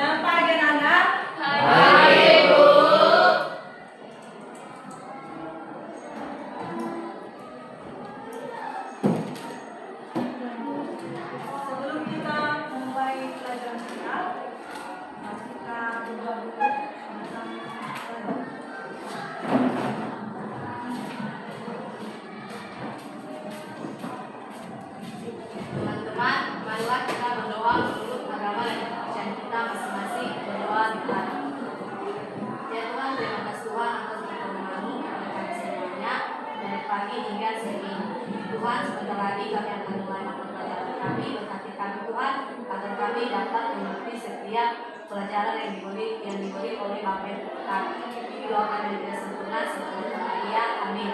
Selamat pagi anak-anak. Pagi, Bu. Sebelum kita mulai pelajaran kita, mari kita berdoa dulu sama-sama. Teman-teman, marilah kita berdoa menurut agama dan kepercayaan kita masing-masing. Berdoa di hati. Ya Tuhan, terima kasih Tuhan atas pertolongan-Mu kepada kami semuanya dari pagi hingga siang ini. Tuhan, sebentar lagi kami akan mulai mata pelajaran kami. Berkati kami Tuhan, agar kami dapat mengikuti setiap pelajaran yang diberi oleh Bapa yang kami. Doakan dari kita sempurna seperti Maria. Amin.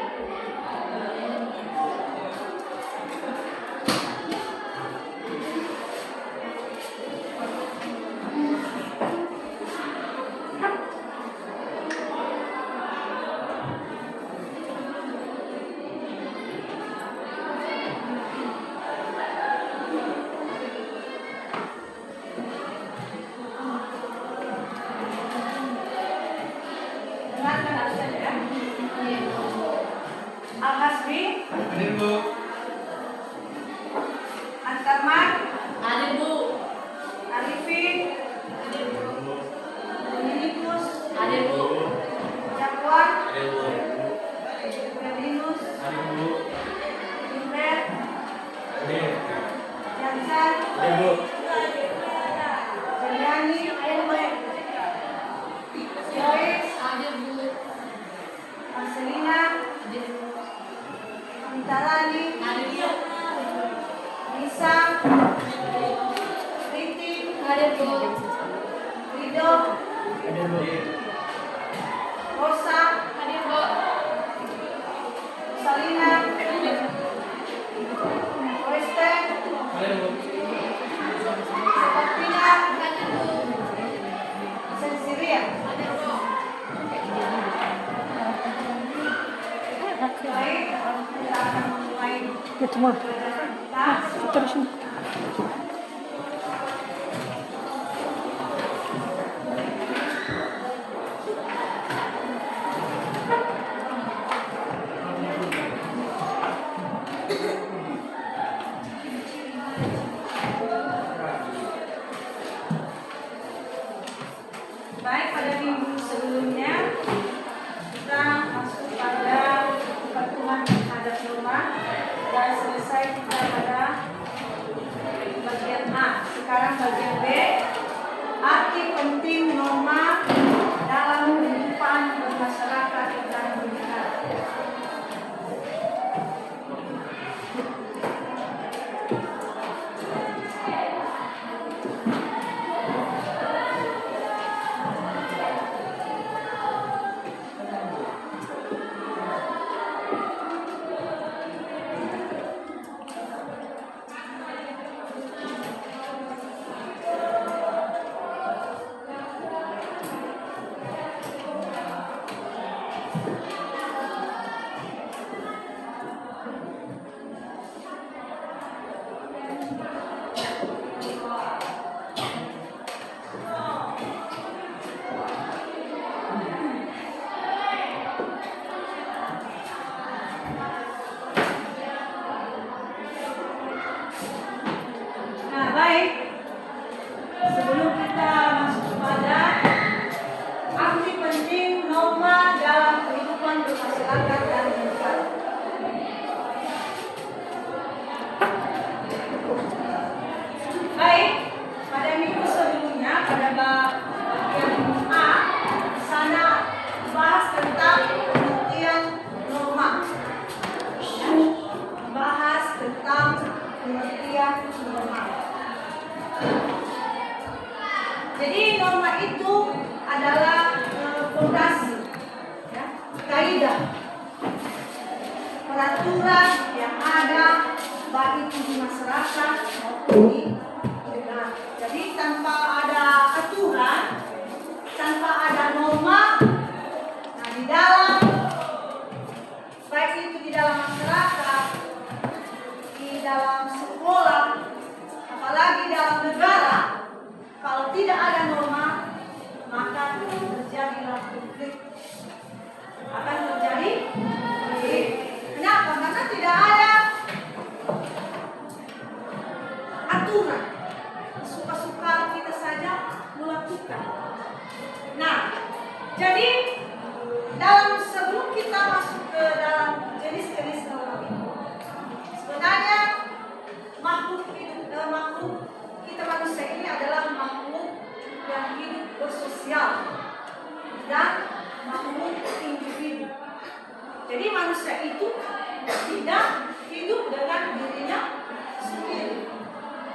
Dengarkan absen ya. Al-Hasbi, Hadir, Bu. Antarman, Amin, Bu. Arifin, Dominikus, Amin, Bu. Jafwan, Hadir, Bu. Ferdinus, Hadir, Bu. Imret, Hadir. Jansan, Hadir, Bu. Jaliani, Joyce, Amin, Bu. Marcelina, Antarani, Amin, Bu. Lisa, Riti, Amin, Bu. Rido, Hadir, Bu. Rosa, Amin, Bu. Salina, Oreste, Hadir, Bu. Septina, Amin, Bu. Sensiria. Amin, Bu. Baik, kita akan memulai pelajaran kita. Baik, pada minggu sebelumnya kita masuk pada pertemuan terhadap norma dan selesai kita pada bagian A. Sekarang bagian B, arti penting norma dalam kehidupan bermasyarakat dan bernegara. Nah, baik. Sebelum kita masuk kepada arti penting norma dalam kehidupan bermasyarakat dan bernegara. Baik, pada minggu sebelumnya pada bagian A, di sana dibahas tentang pengertian norma. Bahas tentang pengertian norma. Jadi norma itu adalah fondasi, ya, kaidah, peraturan yang ada baik itu di masyarakat maupun di negara. Jadi tanpa ada aturan, tanpa ada norma, nah di dalam baik itu di dalam masyarakat, di dalam sekolah, apalagi dalam negara, kalau tidak ada norma aturan. Suka-suka kita saja melakukan. Nah, jadi sebelum kita masuk ke dalam jenis-jenis norma itu, sebenarnya makhluk kita manusia ini adalah makhluk yang hidup bersosial dan makhluk individu. Jadi manusia itu tidak hidup dengan dirinya sendiri.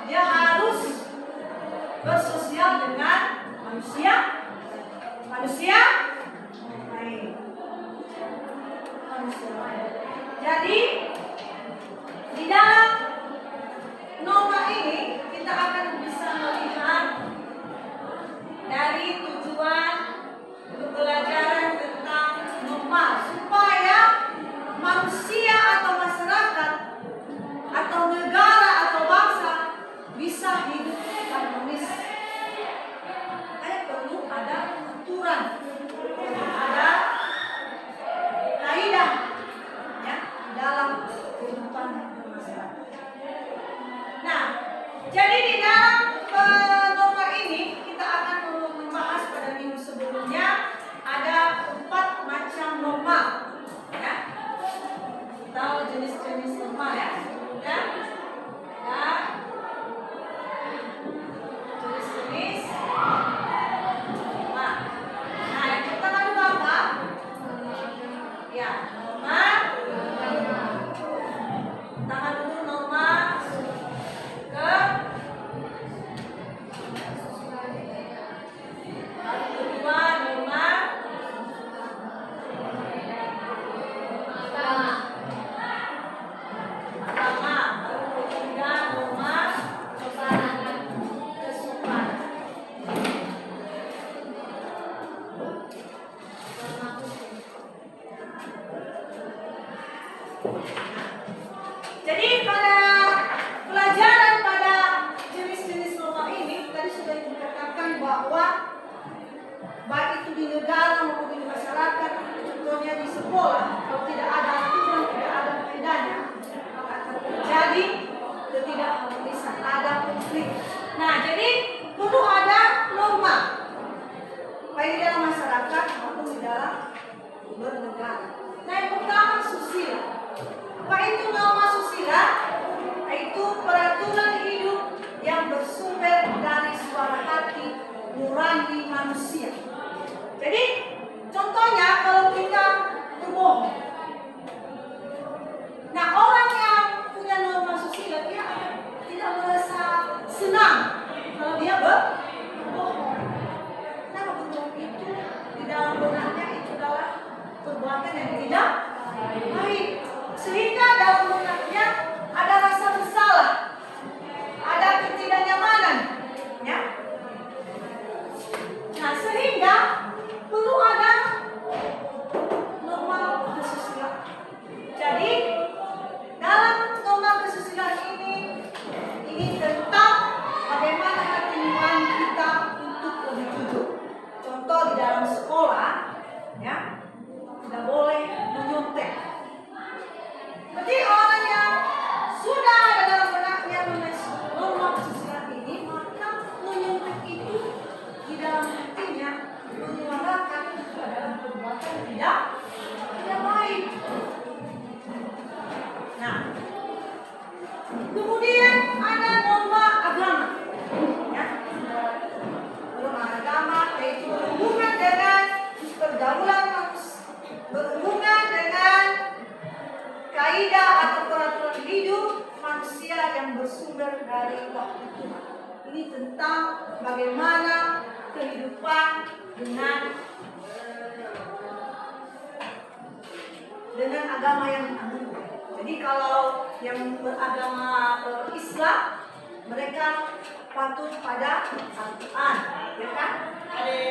Dia harus bersosial dengan manusia lain. Jadi di dalam norma ini kita akan bisa melihat dari tujuan pembelajaran tentang norma supaya manusia atau masyarakat atau negara atau bangsa bisa hidup harmonis. Perlu ada aturan, ada kaidah ya dalam kehidupan masyarakat. Nah, jadi di dalam norma ini kita akan membahas pada minggu sebelumnya ada 4 macam norma ya. Tahu jenis-jenis norma ya? Ya. Jenis-jenis norma. Nah, yang pertama dulu apa? Ya, norma. Pertama dulu norma kedua norma agama, ketiga norma kesukaan. Jadi pada pelajaran pada jenis-jenis norma ini tadi sudah dikatakan bahwa baik itu di negara maupun di masyarakat, contohnya di sekolah, kalau tidak ada aturan, tidak ada kaidahnya, maka akan terjadi ketidakharmonisan, ada konflik. Nah, jadi perlu ada norma baik di dalam masyarakat maupun di dalam bernegara. Nah, yang pertama susila. Apa itu norma susila? Yaitu peraturan hidup yang bersumber dari suara hati nurani manusia. Jadi contohnya kalau kita berbohong. Nah, orang yang punya norma susila dia tidak merasa senang kalau dia berbohong. Karena berbohong itu di dalam benaknya itu adalah perbuatan yang tidak baik. Sehingga dalam benaknya ada rasa bersalah, ada ketidaknyamanan, ya. Nah, sehingga perlu ada norma kesusilaan. Jadi dalam norma kesusilaan ini tentang bagaimana hati nurani kita untuk lebih jujur. Contoh di dalam sekolah, ya, tidak boleh menyontek. Berarti orang yang sudah ada dalam benaknya norma kesusilaan ini, maka menyontek itu di dalam hatinya menyuarakan itu adalah perbuatan tidak baik. Nah, kemudian ada norma agama, ya, norma agama yaitu berhubungan dengan pergaulan manusia, berhubungan dengan kaidah atau peraturan hidup manusia yang bersumber dari waktu Tuhan. Ini tentang bagaimana kehidupan dengan agama yang agung. Jadi kalau yang beragama Islam, mereka patuh pada Al-Quran, ya kan?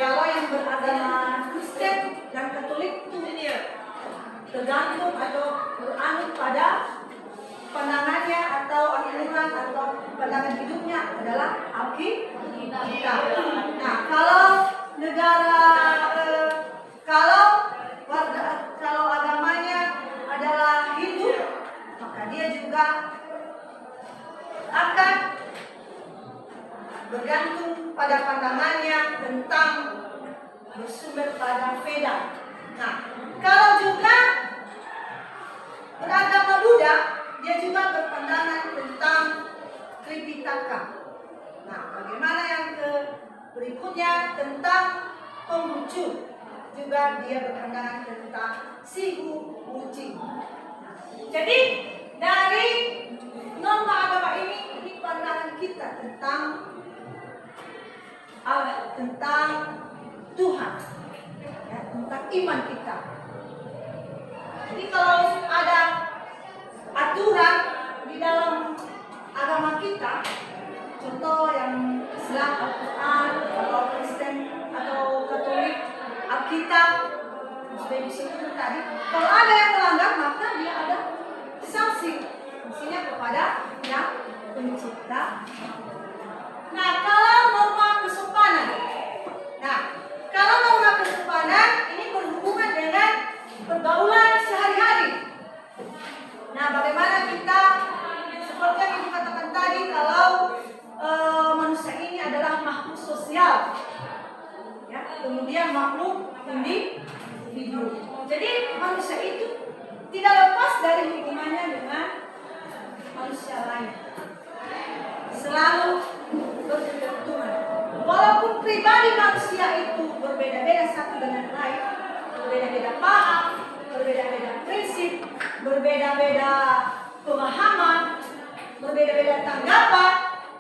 Kalau yang beragama Kristen dan Katolik itu tergantung atau beranut pada pandangannya atau aturan atau pandangan hidupnya adalah Alkitab. Nah, kalau negara kalau agamanya adalah Hindu, maka dia juga akan bergantung pada pandangannya tentang bersumber pada Veda. Nah, kalau juga beragama Buddha, dia juga berpandangan tentang Tripitaka. Nah, bagaimana yang berikutnya tentang Konghucu, juga dia berpandangan tentang Sihu Wuji. Jadi dari norma agama ini pandangan kita tentang Allah, tentang Tuhan, ya, tentang iman kita. Jadi kalau ada aturan di dalam agama kita, contoh yang Islam Al-Quran, atau Kristen atau Katolik Alkitab, sudah disebut tadi, kalau ada yang melanggar maka dia ada sanksi, sanksinya kepada yang pencipta. Nah, kalau norma kesopanan, kalau norma kesopanan ini berhubungan dengan pergaulan sehari-hari. Nah, bagaimana kita, seperti yang dikatakan tadi, kalau manusia ini adalah makhluk sosial, ya, kemudian makhluk individu. Jadi manusia itu tidak lepas dari hubungannya dengan manusia lain, selalu berkebutuhan. Walaupun pribadi manusia itu berbeda-beda satu dengan lain, berbeda-beda paham, berbeda-beda prinsip, berbeda-beda pemahaman, berbeda-beda tanggapan,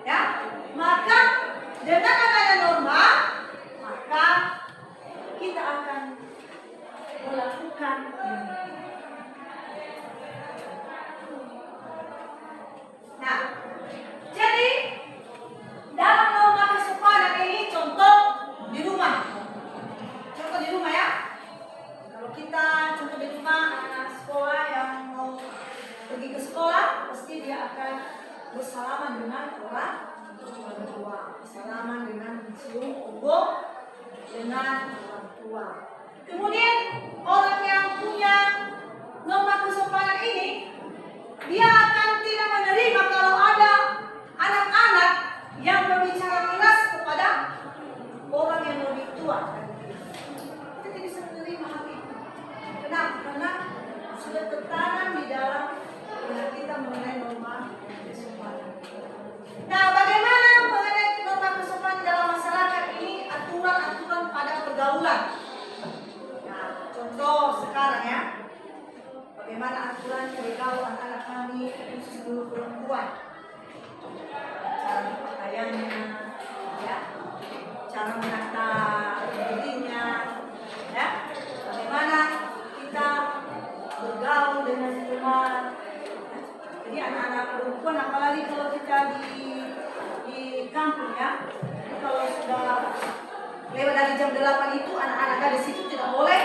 ya, maka dengan adanya norma, maka kita akan melakukan ini. Nah, jadi dalam norma kesopanan ini contoh di rumah. Contoh di rumah ya. Kalau kita contoh di rumah, anak sekolah yang mau pergi ke sekolah, pasti dia akan bersalaman dengan orang tua, bersalaman dengan mencium obok dengan orang tua. Kemudian orang yang punya norma kesopanan ini, dia akan tidak menerima kalau ada anak-anak yang berbicara keras kepada orang yang lebih tua. Kita tidak bisa menerima hal itu. Kenapa? Karena sudah tertanam di dalam benak kita mengenai norma kesopanan. Nah, bagaimana mengenai norma kesopanan dalam masyarakat ini, aturan-aturan pada pergaulan. Nah, contoh sekarang ya, bagaimana aturan pergaulan anak kami khusus guru perempuan, cara berpakaiannya, ya, cara menata dirinya, ya, bagaimana kita bergaul dengan teman. Jadi anak-anak perempuan, apalagi kalau kita di kampung ya, kalau sudah lewat dari jam 8 itu, anak-anak gadis itu tidak boleh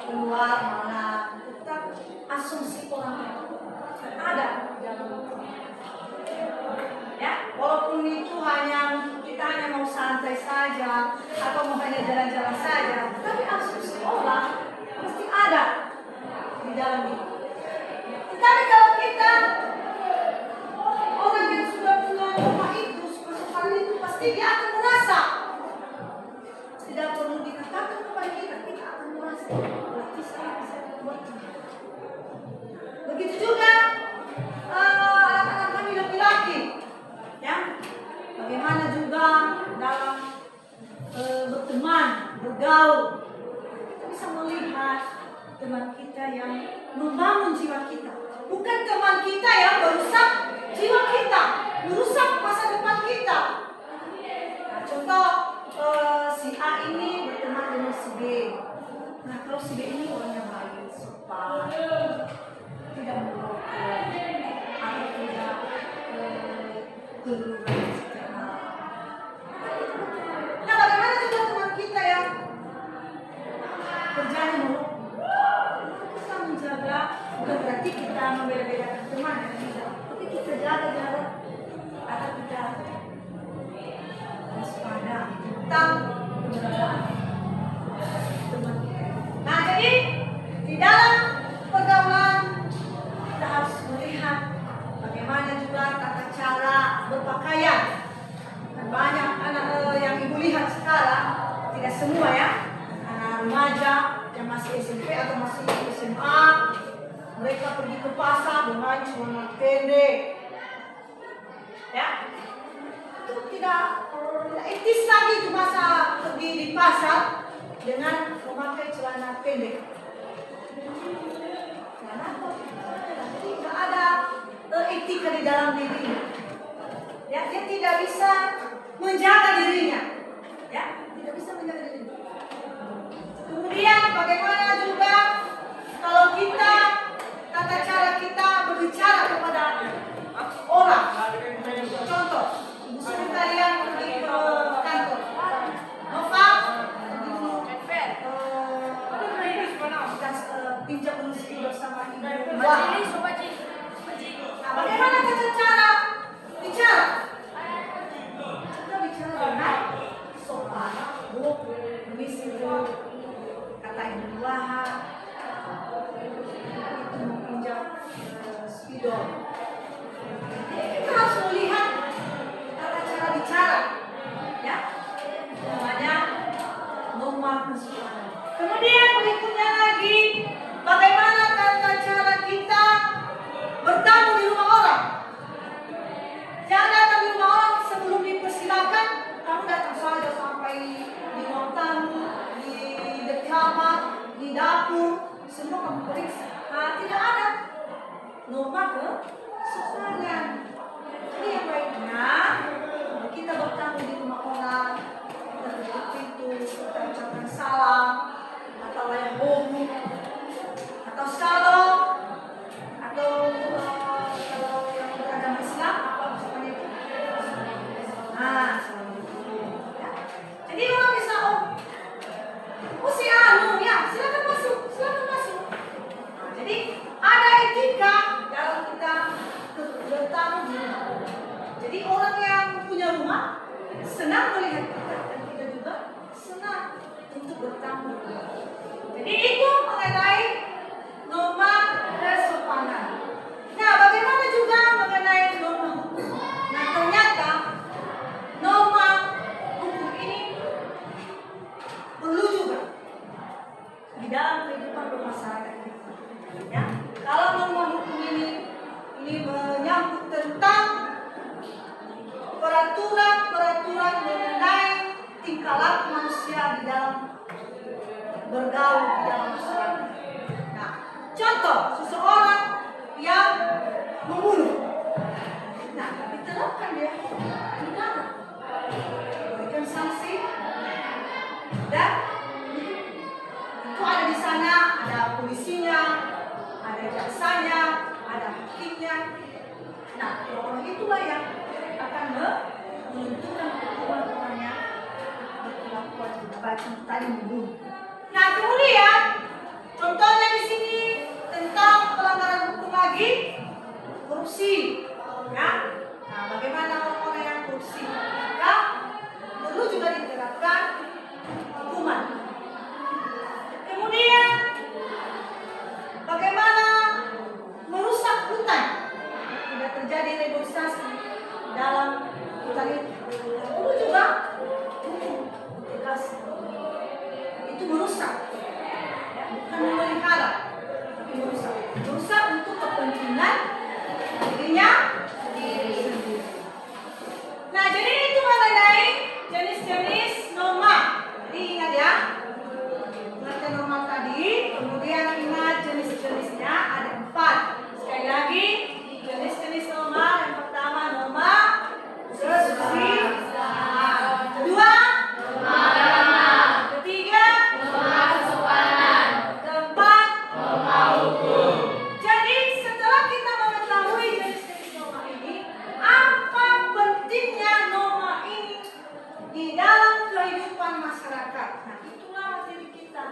keluar malam. Kita asumsi orang itu ada dalam, ya, walaupun itu kita hanya mau santai saja atau mau hanya jalan-jalan saja, tapi asumsi orang pasti ada di dalam itu. Tetapi kalau kita orang yang sudah punya norma itu, kesopanan itu, pasti dia akan merasa, tidak perlu dikatakan kepada kita, kita akan merasa berarti saya bisa berbuat. Begitu juga anak-anak kami laki-laki, ya, bagaimana juga dalam berteman, bergaul, kita bisa melihat teman kita yang membangun jiwa kita, bukan teman kita yang merusak jiwa kita, merusak masa depan kita. Nah, contoh si A ini berteman dengan si B. Nah, kalau si B ini orangnya baik, sopan, tidak merokok, atau tidak keluar secara. Nah, bagaimana juga teman kita yang kerjanya merokok? Kita menjaga, bukan berarti kita membeda-bedakan teman, tidak, tapi kita jaga jarak agar kita waspada tentang keberadaan teman kita. Nah, jadi di dalam pergaulan kita harus melihat bagaimana juga tata cara berpakaian. Dan banyak semua ya, anak remaja yang masih SMP atau masih SMA, mereka pergi ke pasar dengan celana pendek, ya. Itu tidak etis lagi itu masa pergi di pasar dengan memakai celana pendek. Kenapa? Jadi tidak ada etika di dalam dirinya. Ya, dia tidak bisa menjaga dirinya. Ya, tidak bisa menjaga dirinya. Kemudian bagaimana juga kalau kita tata cara kita berbicara kepada orang. Contoh, ibu sekalian pergi ke kantor. Nova, kita pinjam rezeki bersama ibu. Wah, bagaimana tata cara bicara? Kita bicara dengan sopan, bu, permisi bu, kata ibu Wah, itu mau pinjam spidol. Kita harus melihat tata cara bicara, ya, namanya norma kesopanan. Kemudian berikutnya lagi, bagaimana tata cara kita bertamu di rumah orang. Jangan datang di rumah orang sebelum dipersilakan, kamu datang saja sampai di ruang tamu, di kamar, di dapur, semua kamu periksa. Nah, tidak ada norma kesopanan. Jadi yang baiknya kita bertamu di rumah orang, kita tutup pintu, kita ucapkan salam, atau yang bohong, atau shalom, atau kalau yang beragama Islam apa maksudnya itu? Nah, shalom itu. Ya. Jadi orang bisa si anu ya, silakan masuk. Nah, jadi ada etika dalam kita bertamu di rumah orang. Jadi orang yang punya rumah senang melihat kita dan kita juga senang untuk bertamu. Jadi itu mengenai norma kesopanan. Nah, bagaimana juga mengenai norma hukum? Nah, ternyata norma hukum ini perlu juga di dalam kehidupan bermasyarakat kita. Ya, kalau norma hukum ini menyangkut tentang peraturan mengenai tingkah laku manusia di dalam bergaul di dalam masyarakat. Nah, contoh seseorang yang membunuh. Nah, diterapkan dia pidana, berikan sanksi, dan itu ada di sana, ada polisinya, ada jaksanya, ada hakimnya. Nah, orang itulah yang akan menentukan hukuman orang yang berkelakuan tadi membunuh. Nah, kemudian contohnya di sini tentang pelanggaran hukum lagi, korupsi. Ya. Nah, bagaimana orang yang korupsi? Maka perlu juga diterapkan hukuman. Kemudian bagaimana merusak hutan? Tidak terjadi negosiasi dalam hutan itu. Perlu juga hukum tegas. Itu merusak, ya, bukan memelihara, tapi merusak. Merusak untuk kepentingan dirinya sendiri. Nah, jadi itu mengenai jenis-jenis norma. Jadi ingat ya, ingat norma tadi, kemudian ingat jenis-jenisnya ada 4. Sekali lagi, jenis-jenis norma yang pertama norma kesusilaan, kedua norma agama, ketiga norma kesopanan, keempat norma hukum. Jadi setelah kita mengetahui jenis-jenis norma ini, apa pentingnya norma ini di dalam kehidupan masyarakat? Nah, itulah materi kita.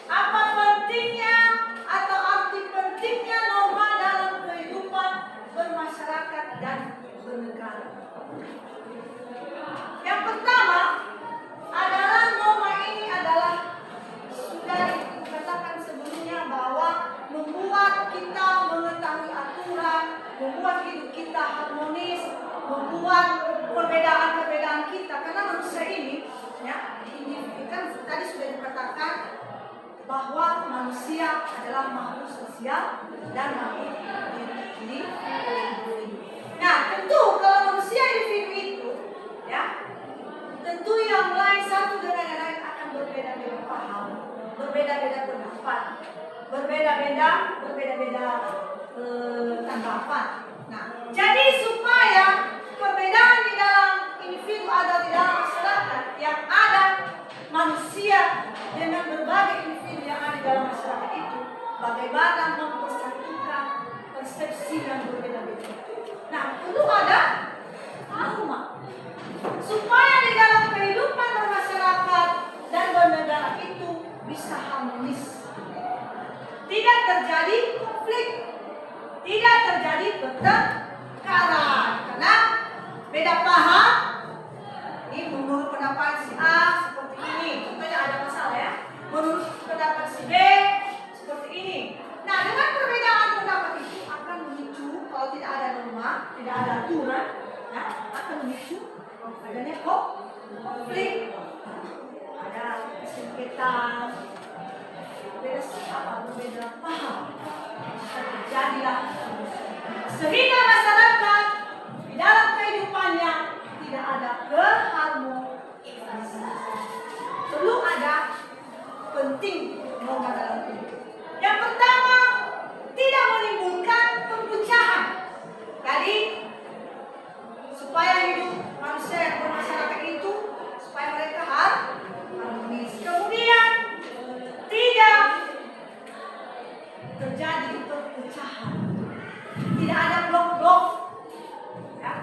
Apa pentingnya atau arti pentingnya norma dalam kehidupan bermasyarakat dan bernegara? Yang pertama adalah norma ini adalah sudah dikatakan sebelumnya bahwa membuat kita mengetahui aturan, membuat hidup kita harmonis, membuat perbedaan-perbedaan kita, karena manusia ini ya, individu kan tadi sudah dikatakan bahwa manusia adalah makhluk sosial dan makhluk individu. Nah, tentu kalau manusia individu itu, ya, tentu yang lain satu dengan yang lain akan berbeda-beda paham, berbeda-beda pendapat, berbeda-beda tanggapan. Nah, jadi supaya perbedaan di dalam individu atau di dalam masyarakat yang ada manusia dengan berbagai individu yang ada di dalam masyarakat itu, bagaimana mempersatukan persepsi yang berbeda-beda. Nah, perlu ada haruma supaya di dalam kehidupan bermasyarakat dan bernegara itu bisa harmonis, tidak terjadi konflik, tidak terjadi pertengkaran karena beda paham. Ini menurut pendapat si A seperti ini, contohnya ada masalah ya. Menurut pendapat si B seperti ini. Nah, dengan perbedaan pendapat itu akan memicu, kalau tidak ada norma, tidak ada aturan, ya, akan memicu adanya konflik, ada kesengketaan, berbeda paham, terjadilah sehingga masyarakat di dalam kehidupannya tidak ada keharmonisan. Perlu ada penting norma dalam hidup. Yang pertama, tidak menimbulkan perpecahan. Jadi supaya hidup manusia yang bermasyarakat itu supaya mereka harmonis. Kemudian tidak terjadi perpecahan. Tidak ada blok-blok. Ya.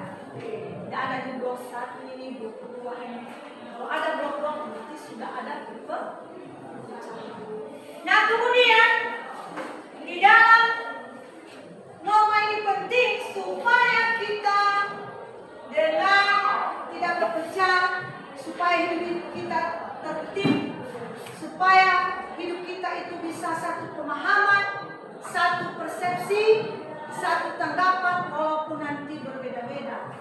Tidak ada di blok satu ini, blok kedua ini. Kalau ada blok-blok berarti sudah ada perpecahan. Nah, kemudian di dalam norma ini penting supaya kita dengan tidak berpecah, supaya hidup kita tertib, supaya hidup kita itu bisa satu pemahaman, satu persepsi, satu tanggapan, walaupun nanti berbeda-beda.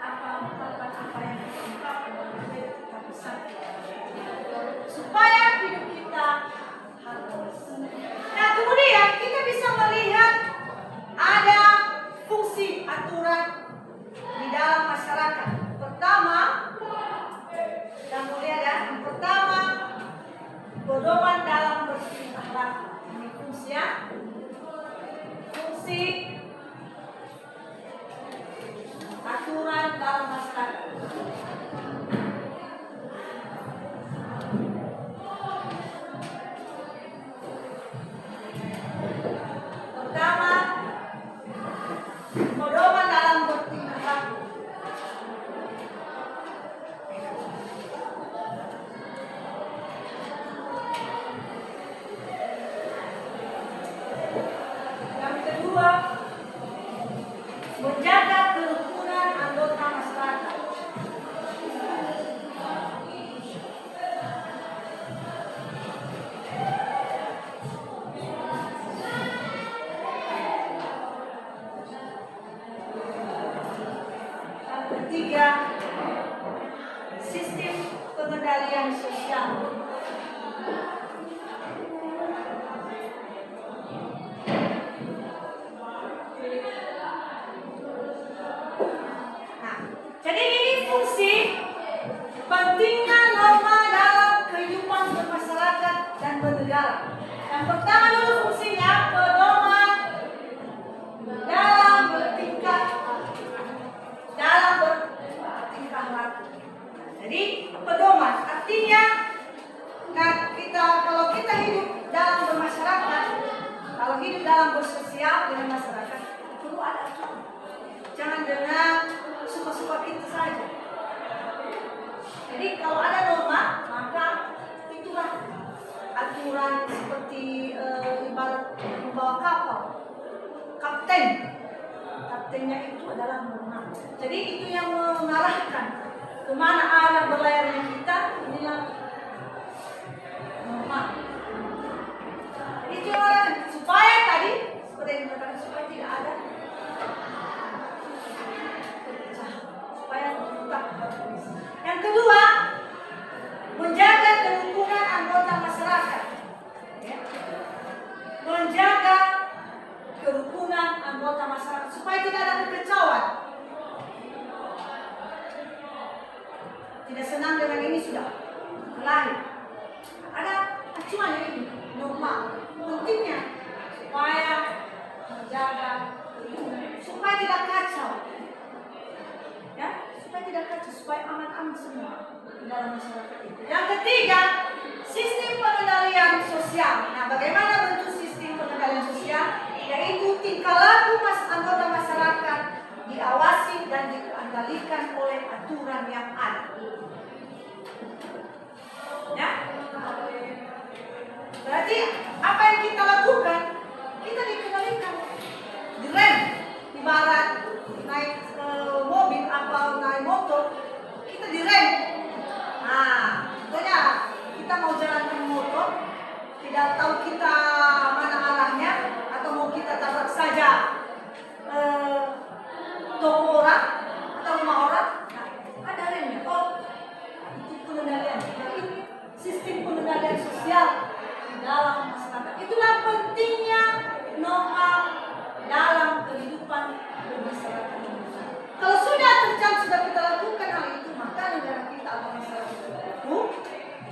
Apa yang kita ungkapkan berbeda, kita bisa supaya hidup kita harmonis. Nah, kemudian kita bisa melihat ada fungsi aturan di dalam masyarakat. Pertama, yang mulia ya, yang pertama, pedoman dalam berakhlak. Ini fungsinya, fungsi aturan dalam masyarakat. Pertama, pedoman dalam bertingkah laku. Yang kedua, menjaga kerukunan anggota masyarakat. Yang ketiga, sistem pengendalian sosial. Nah, jadi ini fungsi pentingnya norma dalam kehidupan bermasyarakat dan bernegara. Yang pertama dulu fungsinya pedoman dalam bertingkah laku. Jadi pedoman artinya kalau kita hidup dalam bermasyarakat, kalau hidup dalam bersosial dengan masyarakat, perlu ada aturan. Jangan dengan suka-suka kita saja. Jadi kalau ada norma, maka itulah aturan seperti ibarat membawa kapal. Kaptennya itu adalah norma. Jadi itu yang mengarahkan kemana arah berlayarnya kita, inilah norma. Itu supaya tadi seperti yang dikatakan, supaya tidak ada perpecahan, supaya tetap. Yang kedua, menjaga kerukunan tidak senang dengan ini sudah kelahi. Ada acuannya ini norma pentingnya supaya menjaga supaya tidak kacau, ya, supaya tidak kacau, supaya aman-aman semua di dalam masyarakat itu. Yang ketiga, sistem pengendalian sosial. Nah, bagaimana bentuk sistem pengendalian sosial? Yaitu tingkah laku anggota masyarakat diawasi dan dikendalikan oleh aturan yang ada. Ya, berarti apa yang kita lakukan? Kita dikendalikan, direm. Ibarat naik mobil atau naik motor, kita direm. Nah, contohnya kita mau jalankan motor, tidak tahu kita mana arahnya, atau mau kita tabrak saja toko orang atau rumah orang, nah, ada remnya. Oh, itu pengendalian. Nah, ini sistem pengendalian sosial di dalam masyarakat. Itulah pentingnya norma dalam kehidupan bermasyarakat. Kalau sudah tercapai, sudah kita lakukan hal itu, maka negara kita atau masyarakat itu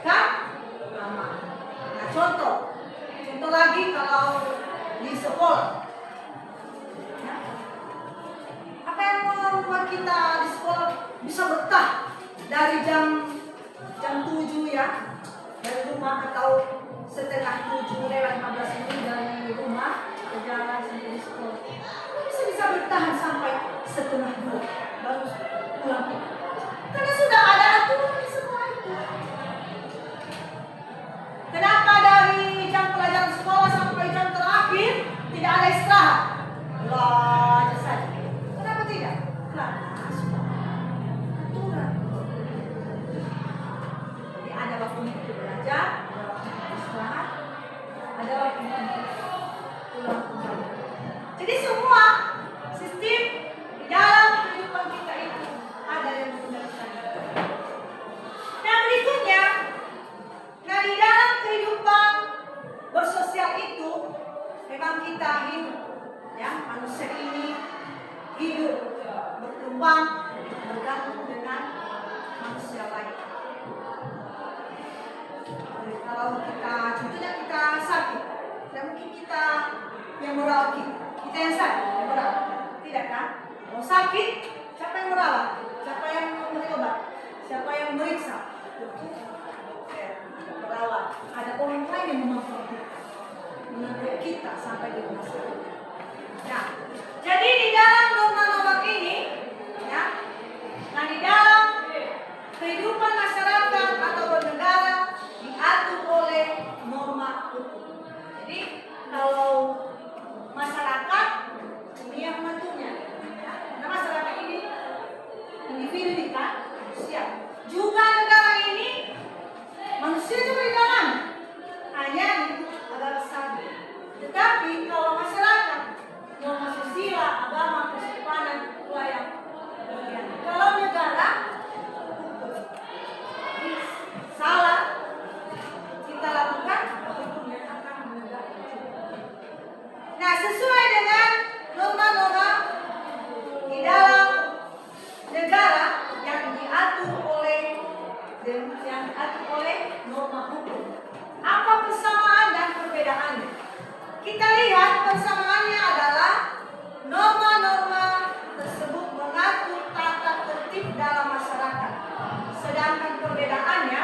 kan aman. Nah, contoh lagi kalau di sekolah, ya, apa yang membuat kita di sekolah bisa betah dari jam 7 ya, dari rumah, atau setengah 7 lewat 15 menit dari rumah ke jalan sampai di sekolah, bisa bertahan sampai setengah 2 baru pulang. Karena sudah ada aturan di semua itu. Kenapa dari jam pelajaran sekolah sampai jam terakhir tidak ada istirahat? Belajar saja. Kenapa tidak? Karena sudah aturan. Jadi ada waktu untuk belajar, ada waktu untuk istirahat, ada waktu untuk pulang kembali. Jadi semua sistem di dalam kehidupan kita itu ada yang mengendalikan. Nah, berikutnya, nah di dalam kehidupan bersosial itu memang kita hidup, ya, manusia ini hidup, berkembang, bergantung dengan manusia lain. Jadi, kalau kita, contohnya kita sakit, tidak mungkin kita yang merawat kita yang sakit, yang merawat, tidak kan? Kalau sakit, siapa yang merawat? Siapa yang memberi obat? Siapa yang meriksa? Merawat. Ada orang lain yang menangani kita sampai di rumah sakit. Nah, jadi di dalam norma-norma ini, ya, nah di dalam kehidupan masyarakat atau bernegara diatur oleh norma hukum. Jadi kalau masyarakat ini yang menentunya, ya, karena masyarakat ini individu kan manusia. Juga negara ini manusia juga di dalam, hanya agak besar. Tetapi kalau masyarakat norma sosial, agama, kesopanan, budaya, kalau negara salah kita lakukan, hukumnya akan menegak. Nah, sesuai dengan norma-norma di dalam negara yang diatur oleh norma hukum. Apa persamaan dan perbedaannya? Kita lihat persamaannya adalah norma-norma tersebut mengatur tata tertib dalam masyarakat. Sedangkan perbedaannya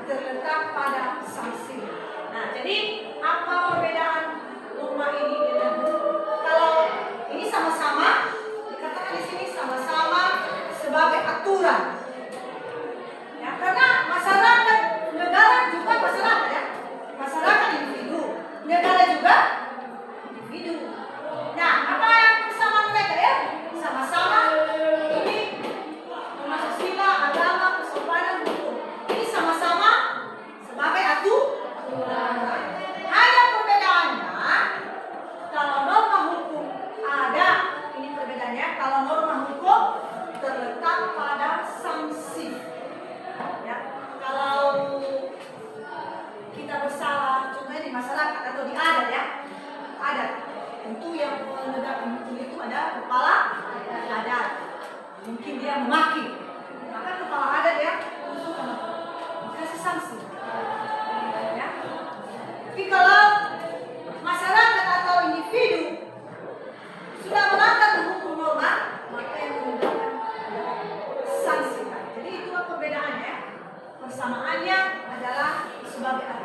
terletak pada sanksi. Nah, jadi apa perbedaan norma ini dengan hukum? Kalau ini sama-sama, dikatakan di sini sama-sama sebagai aturan. Ya, karena masyarakat, negara juga masyarakat, ya. Masyarakat individu, negara juga individu. Nah, apa yang bersama mereka, ya? Sama-sama ini norma sosial, agama, kesopanan, hukum. Ini sama-sama sebagai aturan.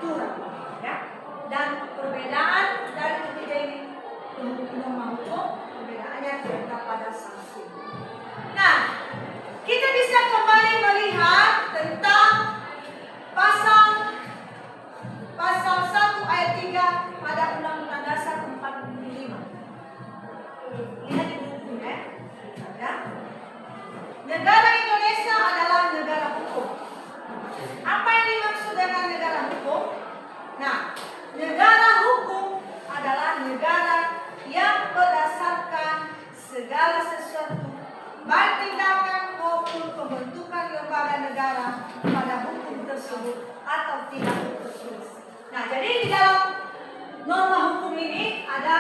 aturan, ya. Dan perbedaan dari ketiga ini norma hukum, perbedaannya terletak pada sanksi. Nah, kita bisa kembali melihat tentang pasal 1 ayat 3 pada Undang-Undang Dasar 45. Lihat di buku ya. Negara Indonesia adalah negara hukum. Apa yang dimaksud dengan negara hukum? Nah, negara hukum adalah negara yang berdasarkan segala sesuatu, baik tindakan maupun pembentukan lembaga negara pada hukum tersebut atau tidak tertulis. Nah, jadi di dalam norma hukum ini ada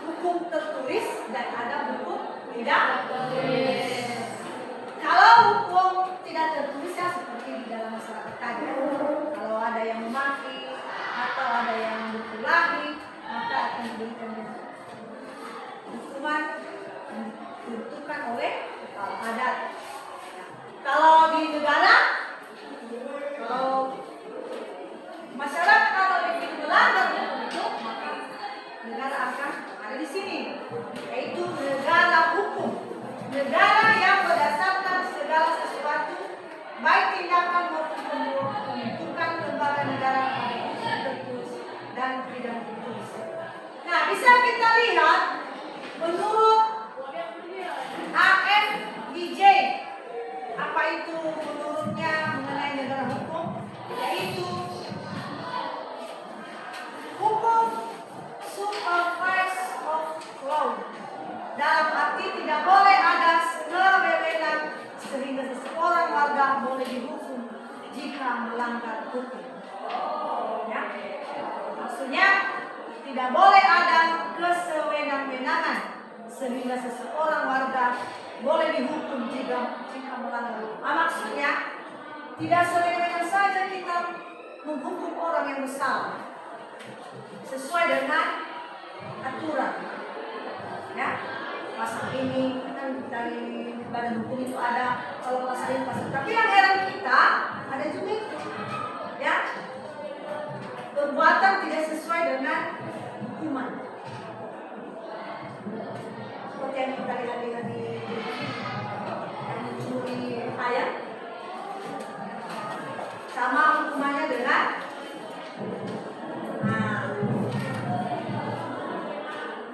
hukum tertulis dan ada hukum tidak tertulis. Kalau hukum tidak tertulis ya seperti di dalam masyarakat tadi, kalau ada yang memaki atau ada yang berkelahi, maka akan diberikan hukuman yang ditentukan oleh kepala adat. Kalau di negara, kalau masyarakat atau individu melanggar hukum itu, maka negara akan ada di sini, yaitu negara hukum, negara yang berdasarkan segala sesuatu, baik tindakan maupun pembentukan lembaga negara tertulis dan tidak tertulis. Nah, bisa kita lihat menurut AFDJ, apa itu menurutnya mengenai negara hukum, yaitu hukum supervise of law. Dalam arti tidak boleh ada kewewenang sehingga seseorang warga boleh dihukum jika melanggar hukum. Ya. Maksudnya tidak boleh ada kesewenang-wenangan sehingga seseorang warga boleh dihukum jika melanggar hukum. Maksudnya tidak sewenang-wenang saja kita menghukum orang yang bersalah sesuai dengan aturan. Ya, pasal ini kan dari badan hukum itu ada, kalau pasal ini pasal. Tapi yang heran kita ada juga itu, ya, perbuatan tidak sesuai dengan hukuman. Seperti yang kita lihat di yang mencuri ayam, sama hukumannya dengan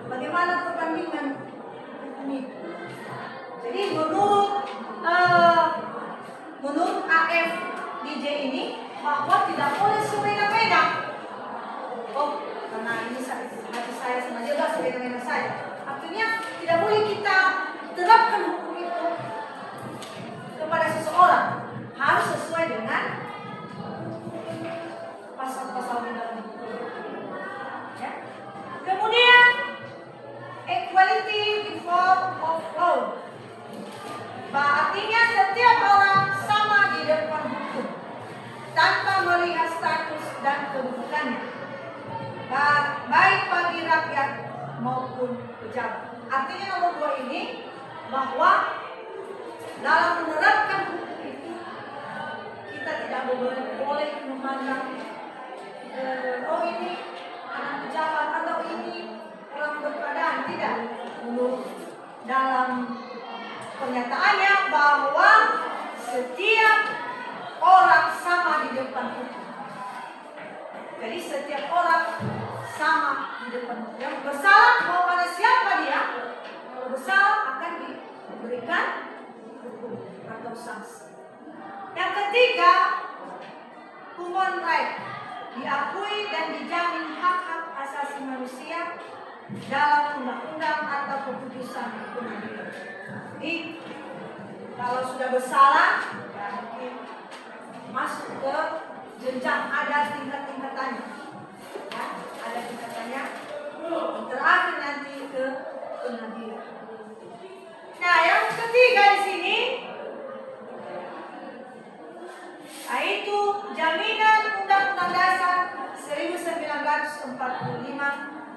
bagaimana perbandingan hukum itu? Jadi menurut AFDJ ini bahwa tidak boleh sewenang-wenang. Oh, karena ini hati saya sama dia lah sewenang-wenang saya. Artinya tidak boleh kita terapkan hukum itu kepada seseorang, harus sesuai dengan pasal-pasal di dalam hukum. Ya. Kemudian equality before of law. Artinya setiap orang sama di depan hukum tanpa melihat status dan kedudukannya, baik bagi rakyat maupun pejabat. Artinya nomor 2 ini bahwa dalam menerapkan hukum itu kita tidak boleh memandang oh ini anak pejabat atau ini orang berkeadaan, tidak. Menurut dalam pernyataannya bahwa setiap orang sama di depan hukum. Jadi setiap orang sama di depan hukum. Yang bersalah mau pada siapa dia, kalau bersalah akan diberikan hukum atau sanksi. Yang ketiga, human right, diakui dan dijamin hak-hak asasi manusia dalam undang-undang atau keputusan pengadilan. Jadi kalau sudah bersalah, ya mungkin masuk ke jenjang, ada tingkat-tingkatannya. Ya, ada tingkatannya. Terakhir nanti ke pengadilan. Nah, yang ketiga di sini yaitu jaminan Undang-Undang Dasar 1945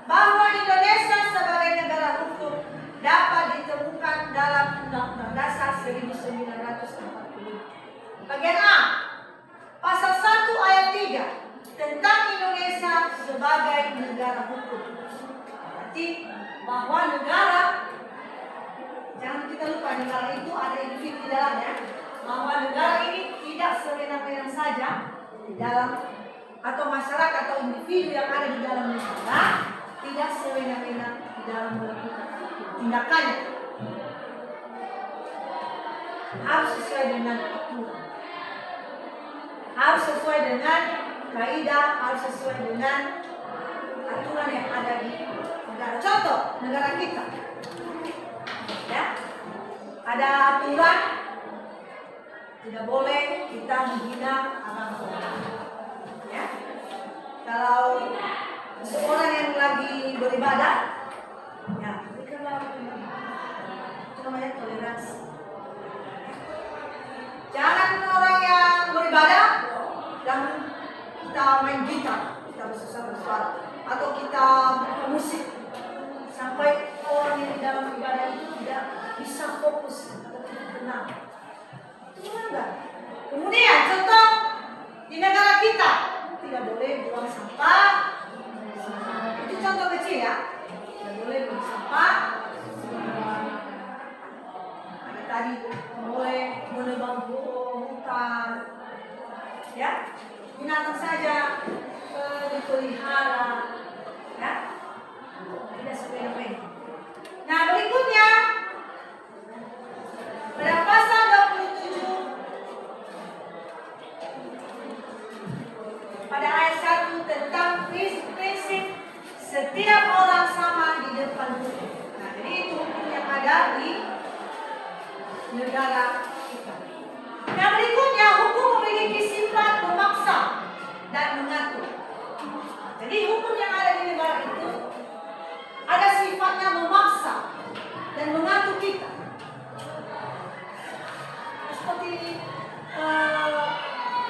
bahwa Indonesia sebagai negara hukum dapat ditemukan dalam Undang-Undang Dasar 1945. Bagian A, pasal 1 ayat 3. dalam atau masyarakat atau individu yang ada di dalam negara tidak sewenang-wenang di dalam melakukan tindakannya. Harus sesuai dengan aturan, harus sesuai dengan kaidah, harus sesuai dengan aturan yang ada di negara. Contoh negara kita, ya, ada aturan tidak boleh kita menghina agama orang. Ya, kalau seorang yang lagi beribadah, ya berikanlah itu namanya toleransi. Jangan orang yang beribadah dan kita main gitar, kita bersuara, atau kita bermusik sampai orang yang di dalam ibadah itu tidak bisa fokus atau tidak tenang. Itu enggak. Kemudian contoh di negara kita tidak boleh buang sampah. Itu contoh kecil ya. Tidak boleh buang sampah. Ada tadi boleh menebang hutan. Ya, binatang saja dipelihara. Ya, tidak semena-mena. Nah berikutnya pada pasal 27 pada ayat 1 tentang prinsip setiap orang sama di depan hukum. Nah, jadi itu hukum yang ada di negara kita. Nah, berikutnya hukum memiliki sifat memaksa dan mengatur. Jadi hukum yang ada di negara itu ada sifatnya memaksa dan mengatur kita. Seperti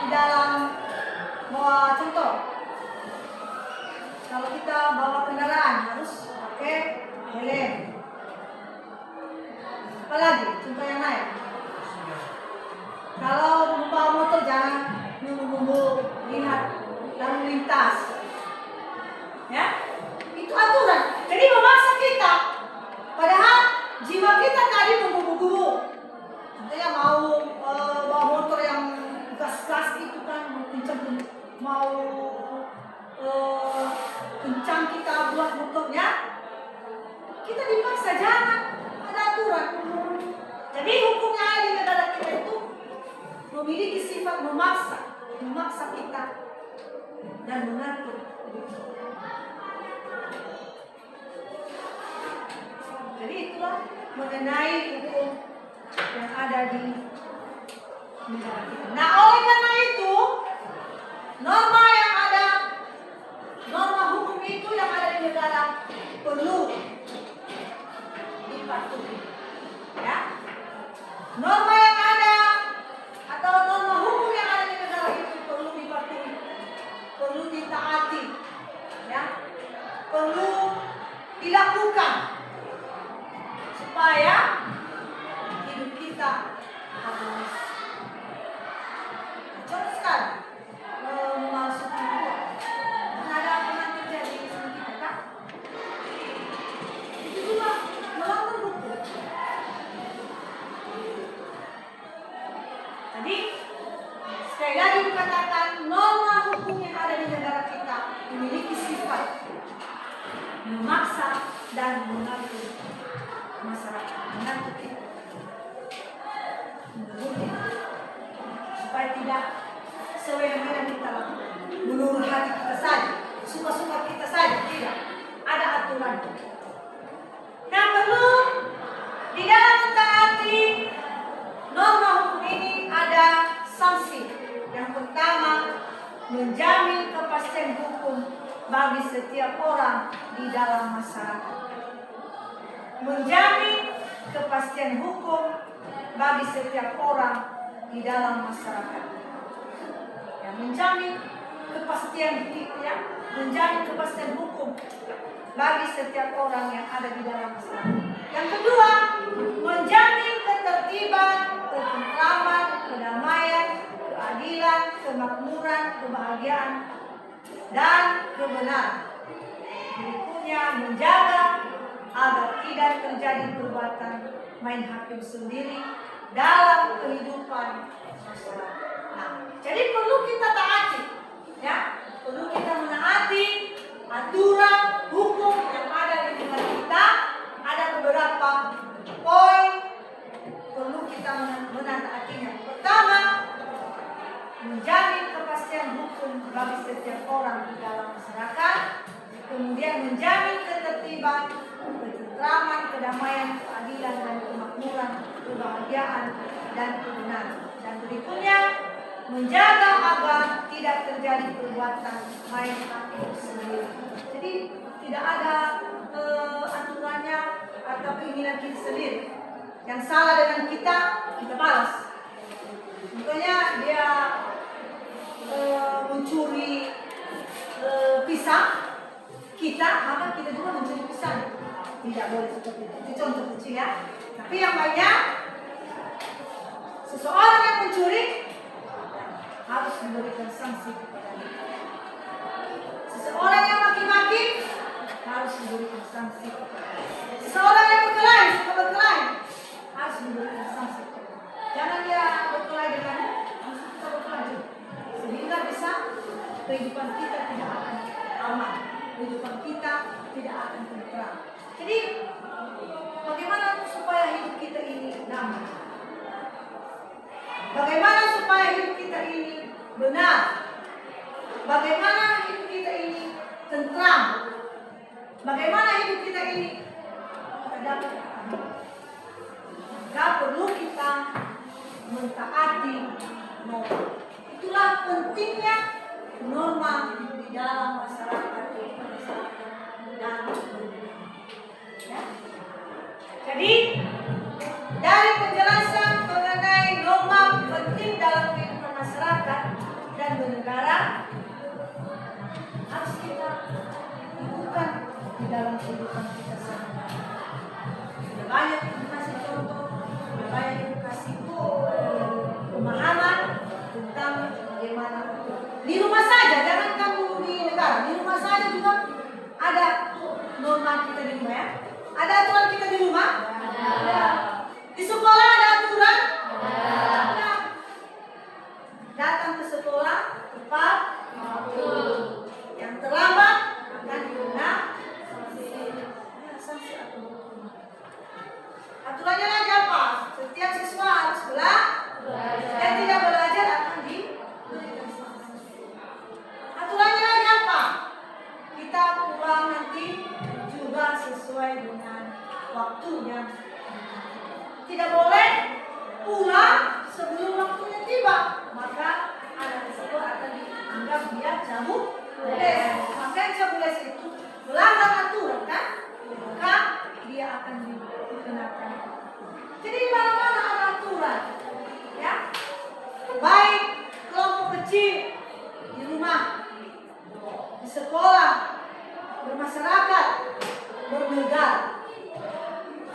di dalam bawa contoh, kalau kita bawa kendaraan harus pakai helm. Apalagi contoh yang lain, kalau membawa motor jangan nunggu-nunggu lihat lalu lintas, ya itu aturan. Jadi memaksa kita, padahal jiwa kita tadi menggubu-gubu. Contohnya mau bawa motor yang gas-gas itu kan mau kencang kita buat motornya, kita dipaksa jangan, ada aturan. Jadi hukumnya di negara kita itu memiliki sifat memaksa kita dan mengatur. Jadi itulah mengenai hukum yang ada di negara kita. Nah, oleh karena itu, norma hukum itu yang ada di negara perlu dipatuhi. Ya, norma yang ada atau norma hukum yang ada di negara itu perlu dipatuhi, perlu ditaati, ya, perlu dilakukan supaya hidup kita harmonis. Contoh sekali, memasuki uang. Ada pernah terjadi sama kita kan? Itu juga melanggar hukum. Jadi sekali lagi dikatakan norma hukum yang ada di negara kita memiliki sifat memaksa dan mengatur masyarakat, mengatur kita. Supaya tidak sewenang-wenang kita lakukan, menurut hati kita saja, suka-suka kita saja, tidak. Ada aturan. Nah, perlu di dalam mentaati norma hukum ini ada sanksi. Yang pertama, menjamin kepastian hukum bagi setiap orang di dalam masyarakat. Menjamin kepastian hukum bagi setiap orang di dalam masyarakat. Ya, menjamin kepastian ya, menjamin kepastian hukum bagi setiap orang yang ada di dalam masyarakat. Yang kedua, menjamin ketertiban, ketentraman, kedamaian, keadilan, kemakmuran, kebahagiaan, dan kebenaran. Berikutnya, menjaga agar tidak terjadi perbuatan main hakim sendiri dalam kehidupan masyarakat. Nah, jadi perlu kita taati Ya, perlu kita menaati aturan hukum yang ada di negara kita. Ada beberapa poin perlu kita menaatinya. Pertama, menjamin kepastian hukum bagi setiap orang di dalam masyarakat. Kemudian menjamin ketertiban, ketentraman, kedamaian, keadilan dan kemakmuran, kebahagiaan dan kebenaran. Dan berikutnya, menjaga agar tidak terjadi perbuatan main hakim sendiri. Jadi tidak ada aturannya atau keinginan kita sendiri. Yang salah dengan kita balas. Contohnya dia mencuri pisang kita, maka kita juga mencuri pisang. Tidak boleh seperti itu. Itu contoh kecil ya. Tapi yang banyak, seseorang yang mencuri harus memberikan sanksi kepada dia. Seseorang yang maki-maki harus memberikan sanksi kepada dia. Seseorang yang berkelahi, suka berkelahi, harus memberikan sanksi kepada dia. Jangan dia berkelahi dengan kita berkelahi, sehingga bisa kehidupan kita tidak akan aman, kehidupan kita tidak akan tentram. Jadi bagaimana supaya hidup kita ini damai? Bagaimana supaya hidup kita ini benar? Bagaimana hidup kita ini tentram? Bagaimana hidup kita ini dapat aman? Maka perlu kita mentaati norma. Itulah pentingnya norma di dalam masyarakat dan ya. Jadi dari penjelasan mengenai norma penting dalam kehidupan masyarakat dan bernegara harus kita lakukan di dalam kehidupan kita sehari-hari. Sudah banyak dikasih contoh, sudah banyak dikasih pemahaman tentang bagaimana di rumah saja, jangan kamu di negara, di rumah saja juga ada norma kita di rumah ya. Ada aturan kita di rumah? Ada. Di sekolah ada aturan? Ada. Datang ke sekolah tepat waktu. Yang terlambat akan dikena sanksi aturan. Aturannya lagi apa? Setiap siswa harus belajar. Yang tidak belajar akan diberikan sanksi. Aturannya lagi apa? Kita pulang nanti juga sesuai dengan waktunya. Tidak boleh pulang sebelum waktunya tiba, maka anak tersebut akan dianggap dia cabut les. Maka cabut les itu melanggar aturan kan? Maka dia akan dikenakan. Jadi di mana-mana ada aturan, ya. Baik kelompok kecil di rumah, di sekolah, bermasyarakat, bernegara,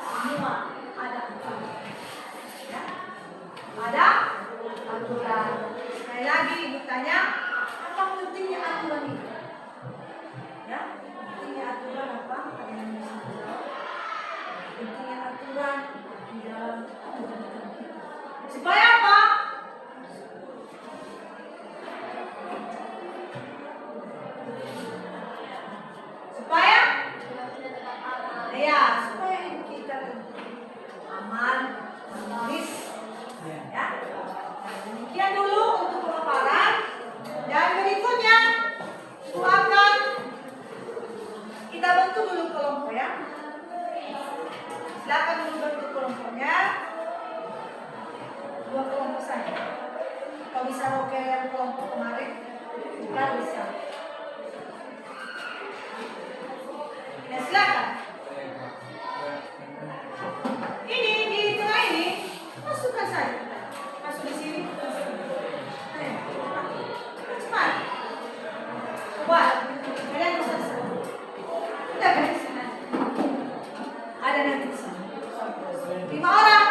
semua ada aturan. Ya? Ada aturan. Sekali lagi bertanya, apa pentingnya aturan itu? Ya, pentingnya aturan apa? Ada yang bisa menjawab. Pentingnya aturan di dalam kehidupan kita. Supaya apa? Supaya ya, supaya hidup kita aman, harmonis. Ya. Demikian dulu untuk pemaparan. Dan berikutnya itu akan kita bentuk dulu kelompok ya. Silakan dulu bentuk kelompoknya. 2 kelompok saja. Kalau bisa roket yang kelompok kemarin, kita bisa. Ya silakan. Ini di tengah ini masukkan saja. Masuk di sini. Ayo, cepat. Buat. Kalian bisa. Udah kan di sana. Ada nanti di sana. 5 orang.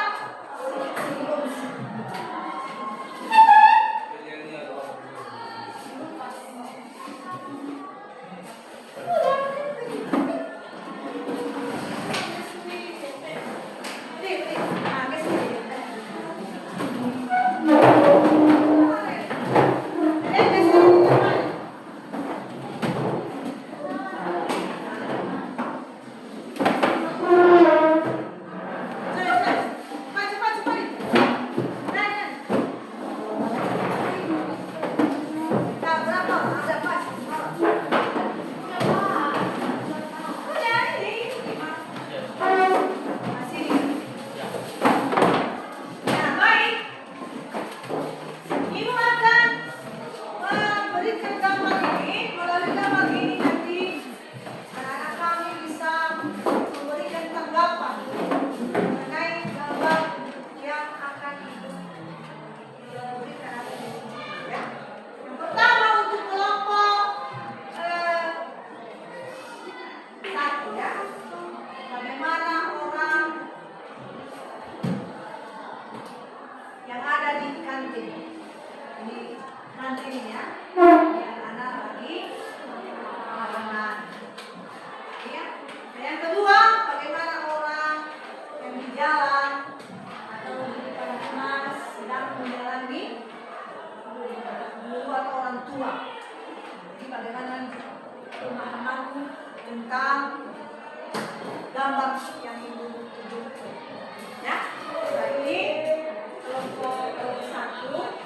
ini ya. Yang anak lagi halangan. Ya. Nah, yang kedua, bagaimana orang yang di jalan atau di kelas sedang menjalani guru atau orang tua. Jadi bagaimana pemahamanmu tentang gambar yang ibu tunjukkan. Ya, nah ini kelompok 1.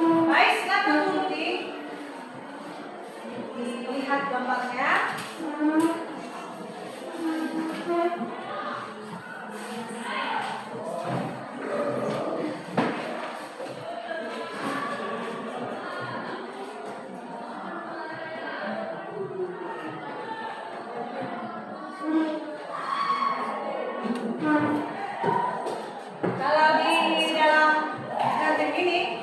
Baik, silakan dulu dilihat gambarnya. Kalau di dalam kantin ini,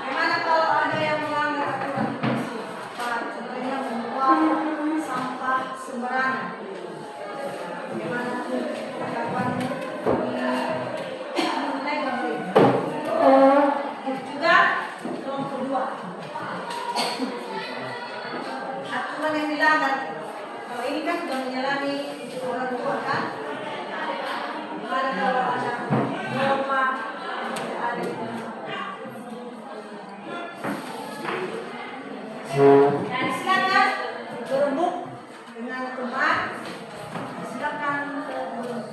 gimana kalau ada yang melanggar aturan bersih? Contohnya membuang sampah sembarangan. Bagaimana tanggapan mengenai gambar ini? Juga kelompok 2. Aturan yang dilanggar. Kalau ini kan sudah menyalami orang tua kan? Gimana kalau ada norma yang ada di dan silakan berebut dengan teman. Silakan berebut.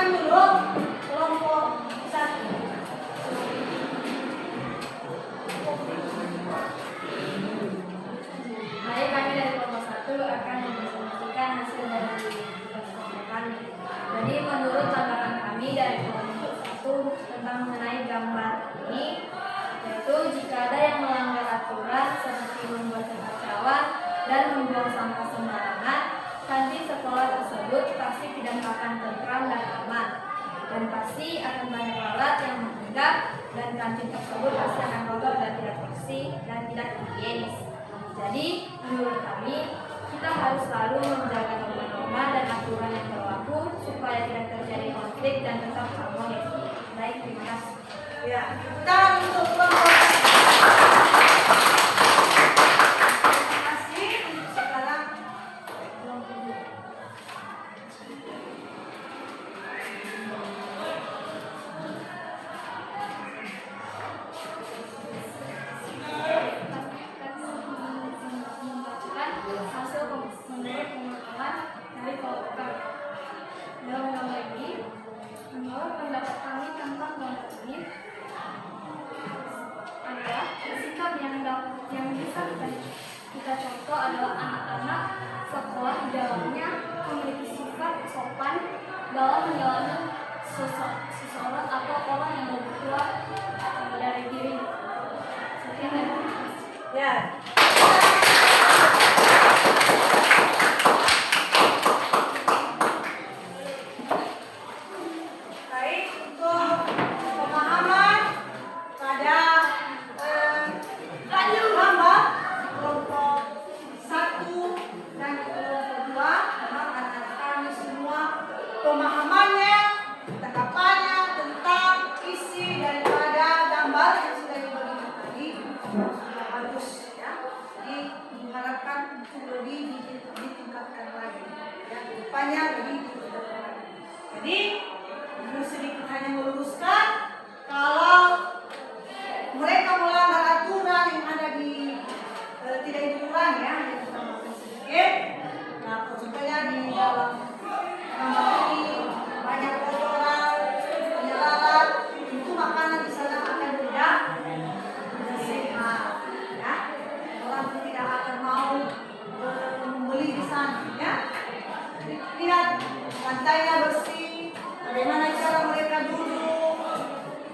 dulu kelompok 1. Baik, kami dari kelompok 1 akan mempresentasikan hasil dari tugas kelompok kami. Jadi menurut tanggapan kami dari kelompok 1 tentang mengenai gambar ini, yaitu jika ada yang melanggar aturan seperti membuat kekacauan dan membuang sampah sembarangan, kantin sekolah tersebut pasti tidak akan tentram dan aman, dan pasti akan banyak lalat yang menghingga, dan kantin tersebut pasti akan kotor dan tidak bersih dan tidak higienis. Jadi menurut kami kita harus selalu menjaga norma-norma dan aturan yang berlaku supaya tidak terjadi konflik dan tetap harmonis. Baik, terima kasih. Ya, tangan untuk kelompok. Terima kasih. Untuk sekarang kelompok 2. Membacakan hasil menurut pemakaman dari kelompok kami. Dalam gambar ini, menurut pendapat kami tentang gambar ini adalah sikap yang bisa kita contoh adalah anak-anak sekolah di dalamnya memiliki sifat sopan dalam menjalani seseorang atau orang yang lebih tua dari diri. Sekian dan terima kasih. Ya. Baik, untuk pemahaman pada gambar kelompok 1 dan kelompok 2, memang anak-anak kami semua pemahamannya, tanggapannya tentang isi daripada gambar yang sudah diberikan tadi sudah bagus ya. Jadi diharapkan untuk lebih ditingkatkan lagi ya, rupanya lebih ditingkatkan lagi. Jadi Ibu sedikit hanya meluruskan kalau mereka melanggar aturan yang ada di tidak diulang ya, yang tambahkan sedikit. Nah, contohnya di dalam gambar ini banyak kotoran, banyak lalat, itu makanan di sana akan tidak sehat ya. Orang tidak akan mau membeli di sana ya. Lihat pantainya bersih, bagaimana cara mereka duduk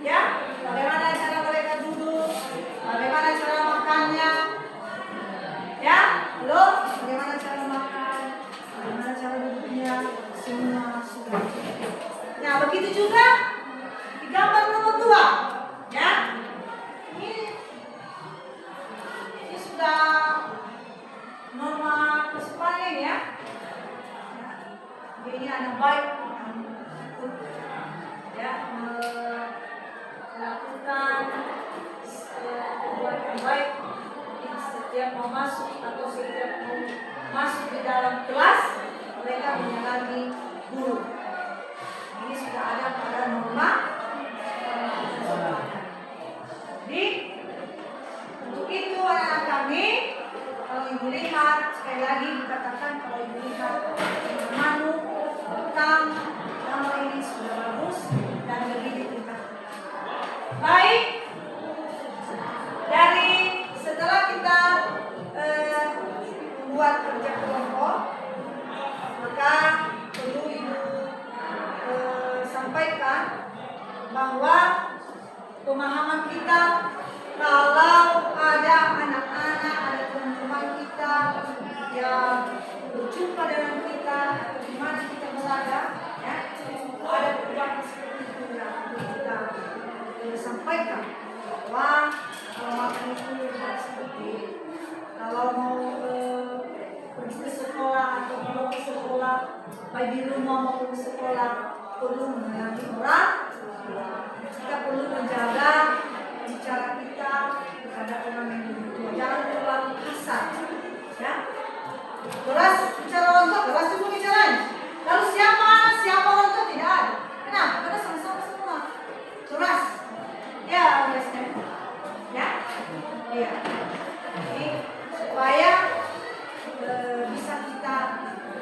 ya, bagaimana cara mereka duduk, bagaimana cara makannya ya, lalu bagaimana cara makan, bagaimana cara duduknya, semua sudah. Nah, begitu juga di gambar nomor 2 ya. Ini sudah norma kesepadan ya. Ini anak baik ya, melakukan perbuatan baik setiap mau masuk atau setiap mau masuk di dalam kelas mereka menyalami guru. Ini sudah ada pada norma. Jadi untuk itu anak-anak kami, kalau ibu lihat sekali lagi dikatakan kalau ibu lihat manu tentang gambar ini sudah bagus dan lebih ditingkatkan. Baik, dari setelah kita membuat kerja kelompok, maka perlu ibu sampaikan bahwa pemahaman kita kalau ada anak-anak, ada teman-teman kita yang berjumpa dengan kita, di mana kita berada, ya, ada perubahan seperti itu yang kita sampaikan bahwa kalau makan itu harus seperti kalau mau pergi ke sekolah atau mau ke sekolah, baik di rumah maupun ke sekolah perlu mengenali orang. Kita perlu menjaga bicara kita terhadap orang yang lebih tua. Jangan terlalu kasar, ya. Keras bicara orang tua, keras juga bicaranya. Lalu siapa anak, siapa orang tua tidak ada. Kenapa? Karena sama-sama semua keras. Ya, biasanya. Ya, iya. Jadi supaya bisa kita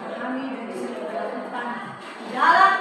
pahami dan bisa kita lakukan di dalam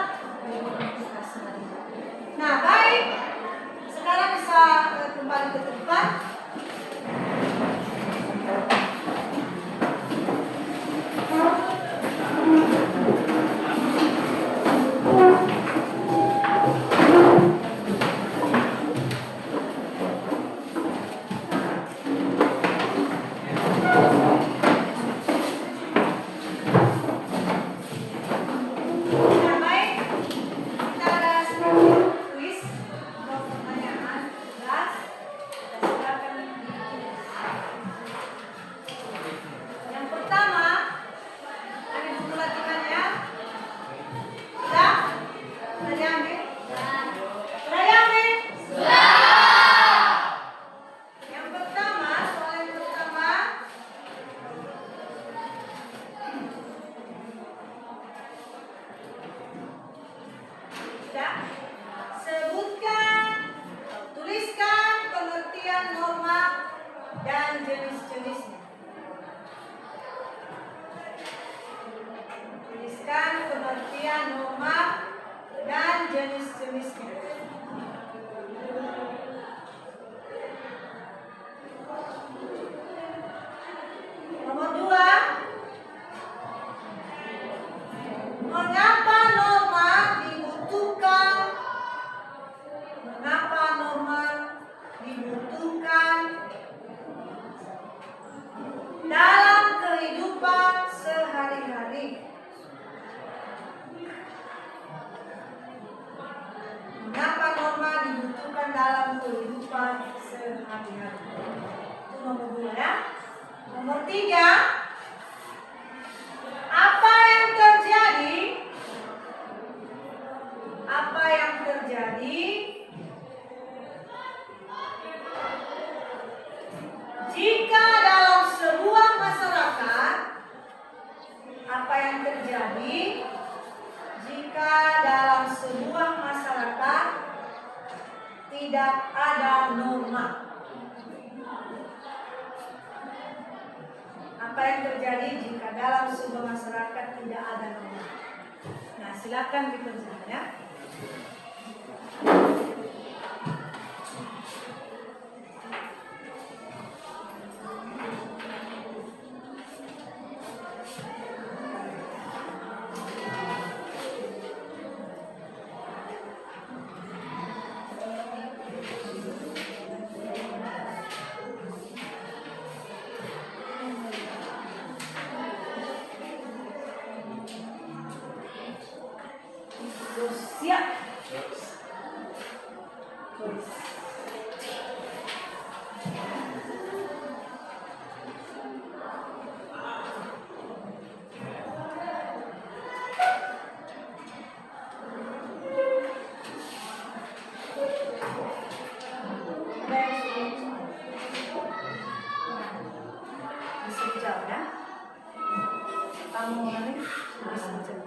pengertian norma dan jenis-jenisnya. Nomor 2, mengapa norma dibutuhkan? Mengapa norma dibutuhkan dalam kehidupan sehari-hari? Mengapa norma dibutuhkan dalam kehidupan sehari-hari? Itu nomor 2 ya. Nomor 3, apa yang terjadi? Apa yang terjadi jika dalam sebuah masyarakat? Apa yang terjadi jika dalam sebuah masyarakat tidak ada norma? Apa yang terjadi jika dalam sebuah masyarakat tidak ada norma? Nah, silakan dikerjakan ya. Siap. Bisa dijawab ya. Kamu ini bisa dijawab.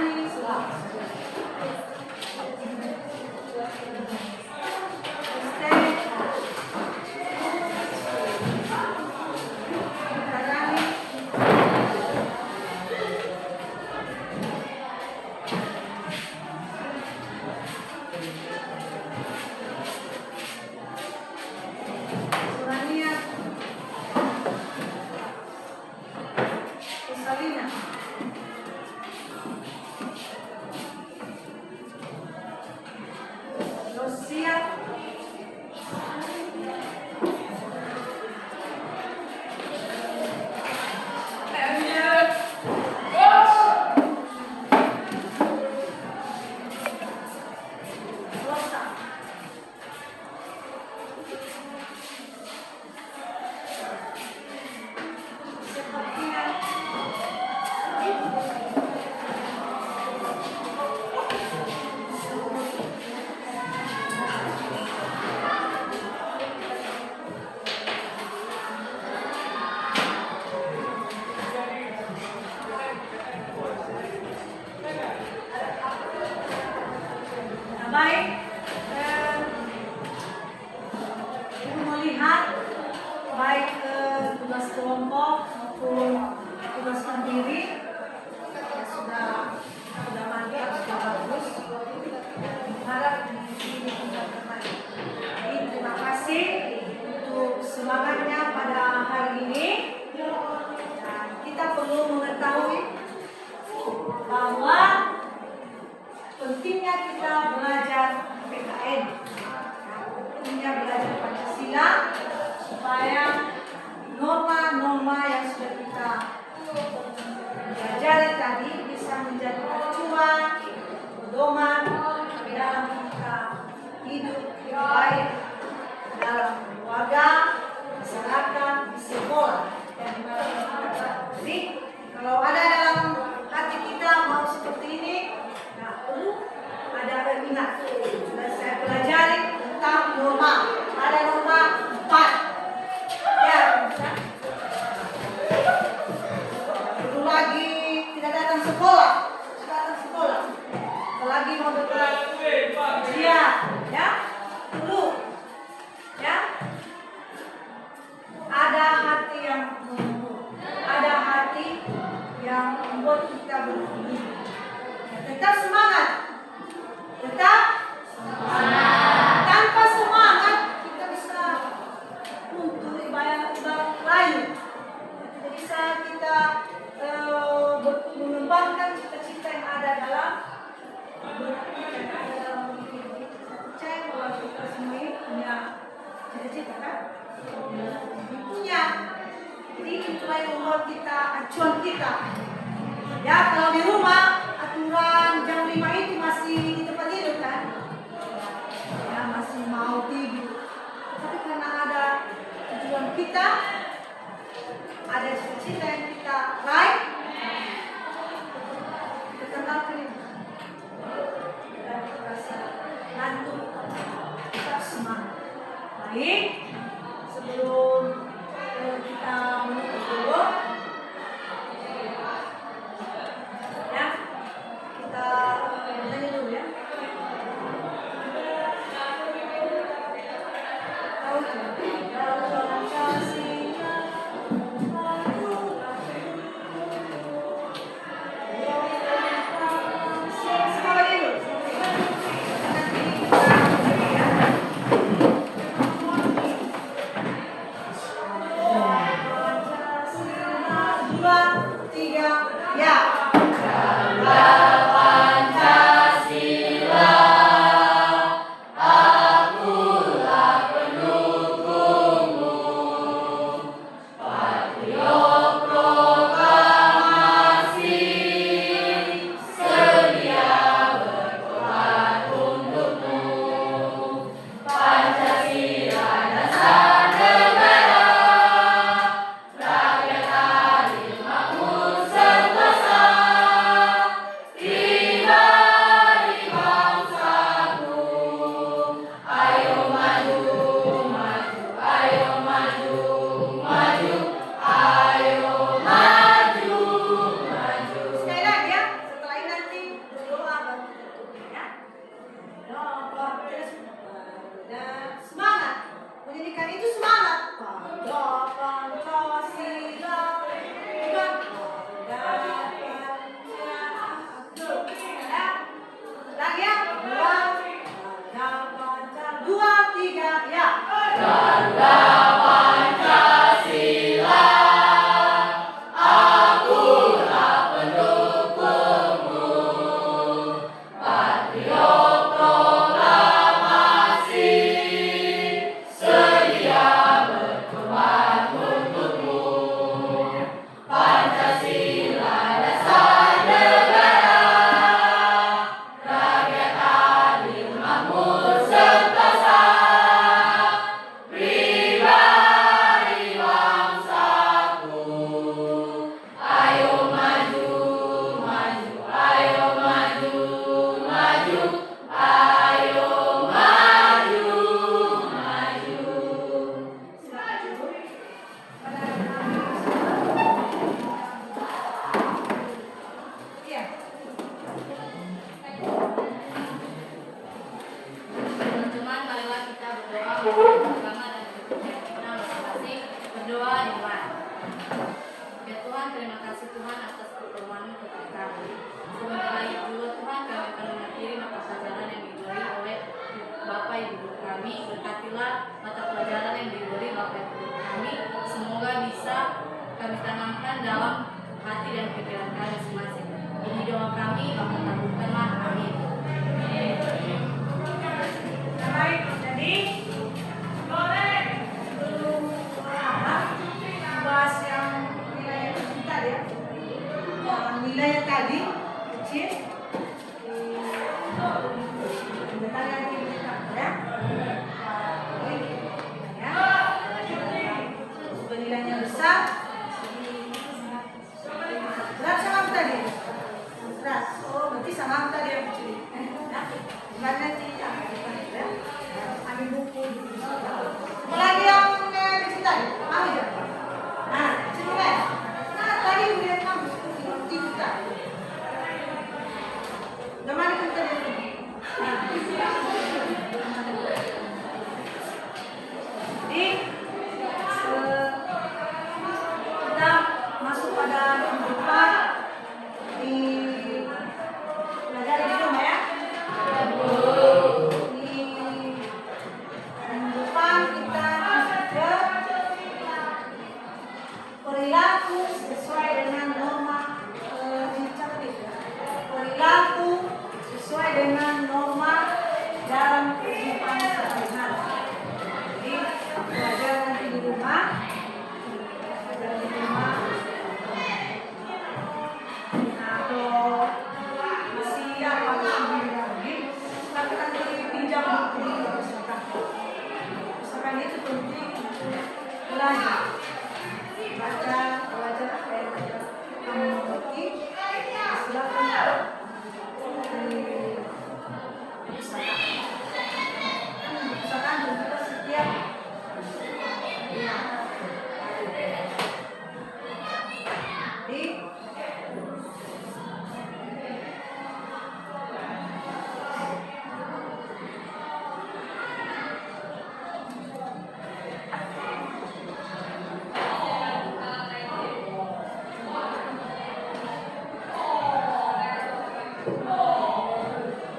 Nani Suha. Rosalina. Rosia. Rosa. Sepertinya nah, baik. Ibu melihat baik tugas kelompok maupun tugas mandiri ya sudah mantap, sudah bagus. Harap ini tidak terbaik. Jadi terima kasih untuk semangatnya pada hari ini. Dan kita perlu mengetahui bahwa pentingnya kita belajar PKN, pentingnya belajar Pancasila supaya norma-norma yang sudah kita pelajari tadi bisa menjadi acuan, pedoman dalam kita hidup yang baik dalam keluarga, masyarakat, di sekolah dan dimanapun. Jadi kalau ada dalam hati kita mau seperti ini, nah perlu ada ingat. Sudah saya pelajari tentang norma. Ada norma 4. Ya, bisa. Perlu lagi tidak datang sekolah. Apalagi mau dekat ujian, ya. Perlu, ya. Ada hati yang menunggu. Ada hati yang membuat kita berdiri. Tetap semangat. Tetap semangat. Tanpa semangat kita bisa runtuh ibarat layu. Tidak bisa kita mengembangkan cita-cita yang ada dalam diri. Percaya bahwa kita semua ini punya cita-cita, kan? Punya. Jadi itulah yang membuat kita acuan kita. Ya, kalau di rumah aturan jam 5 itu masih di tempat tidur, kan? Ya, masih mau tidur. Tapi karena ada tujuan kita, ada cita-cita yang kita raih, kita tanggalkan itu. Dan kita rasa ngantuk, tetap semangat. Baik, sebelum kita menutup dulu, ya, kita nyanyi dulu, ya. Kau telah kasih Tuhan itu penting belajar belajar apa ya, kamu mengerti silakan usahakan juga setiap ya di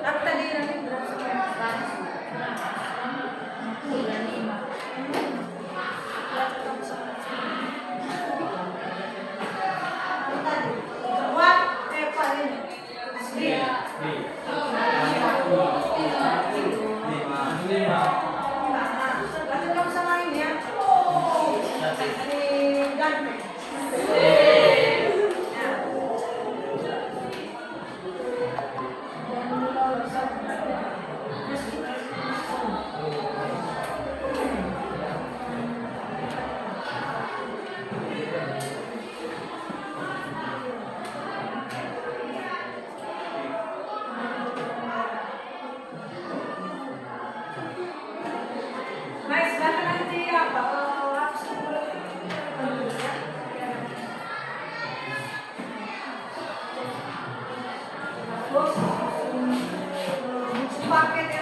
apa tadi nanti buat apa ini? Lanjut kamu sama ini ya. Di ganteng. Baik, sekarang nanti apa? Terus paket